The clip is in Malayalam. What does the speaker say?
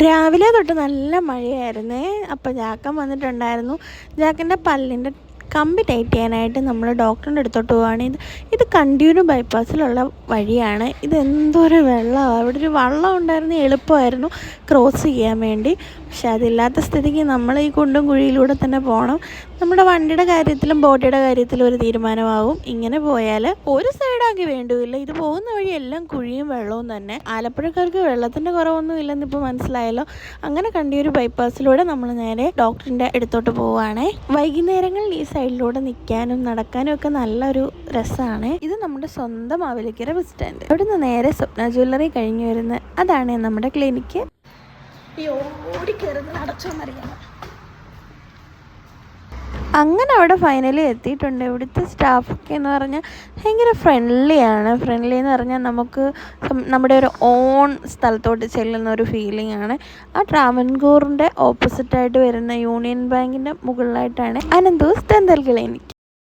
രാവിലെ തൊട്ട് നല്ല മഴയായിരുന്നേ. അപ്പോൾ ജാക്കൻ വന്നിട്ടുണ്ടായിരുന്നു. ജാക്കൻ്റെ പല്ലിൻ്റെ കമ്പി ടൈറ്റ് ചെയ്യാനായിട്ട് നമ്മൾ ഡോക്ടറിൻ്റെ അടുത്തോട്ട് പോവുകയാണ്. ഇത് കണ്ടിയൂർ ബൈപ്പാസിലുള്ള വഴിയാണ്. ഇതെന്തൊരു വെള്ളമാണ്. അവിടെ ഒരു വള്ളം ഉണ്ടായിരുന്നു, എളുപ്പമായിരുന്നു ക്രോസ് ചെയ്യാൻ വേണ്ടി. പക്ഷെ അതില്ലാത്ത സ്ഥിതിക്ക് നമ്മൾ ഈ കുണ്ടും കുഴിയിലൂടെ തന്നെ പോകണം. നമ്മുടെ വണ്ടിയുടെ കാര്യത്തിലും ബോട്ടിയുടെ കാര്യത്തിലും ഒരു തീരുമാനമാകും. ഇങ്ങനെ പോയാൽ ഒരു സൈഡാക്കി വേണ്ടിയില്ല. ഇത് പോകുന്ന വഴി എല്ലാം കുഴിയും വെള്ളവും തന്നെ. ആലപ്പുഴക്കാർക്ക് വെള്ളത്തിൻ്റെ കുറവൊന്നും ഇല്ലെന്ന് ഇപ്പോൾ മനസ്സിലായല്ലോ. അങ്ങനെ കണ്ടിയൂർ ബൈപ്പാസിലൂടെ നമ്മൾ നേരെ ഡോക്ടറിൻ്റെ അടുത്തോട്ട് പോവുകയാണ്. വൈകുന്നേരങ്ങളിൽ ഈ സൈഡിലൂടെ നിൽക്കാനും നടക്കാനും ഒക്കെ നല്ലൊരു രസമാണ്. ഇത് നമ്മുടെ സ്വന്തം മാവേലിക്കര ബസ് സ്റ്റാൻഡ്. അവിടുന്ന് നേരെ സ്വപ്ന ജ്വല്ലറി കഴിഞ്ഞു വരുന്നത് അതാണ് നമ്മുടെ ക്ലിനിക്ക്. അങ്ങനെ അവിടെ ഫൈനലി എത്തിയിട്ടുണ്ട്. ഇവിടുത്തെ സ്റ്റാഫൊക്കെ എന്ന് പറഞ്ഞാൽ ഭയങ്കര ഫ്രണ്ട്ലിയാണ്. ഫ്രണ്ട്ലി എന്ന് പറഞ്ഞാൽ നമുക്ക് നമ്മുടെ ഒരു ഓൺ സ്ഥലത്തോട്ട് ചെല്ലുന്ന ഒരു ഫീലിംഗ് ആണ്. ആ ട്രാവൻകൂറിൻ്റെ ഓപ്പോസിറ്റായിട്ട് വരുന്ന യൂണിയൻ ബാങ്കിൻ്റെ മുകളിലായിട്ടാണ് അനന്തൂസ് ഡെൻ്റൽ ക്ലിനിക്.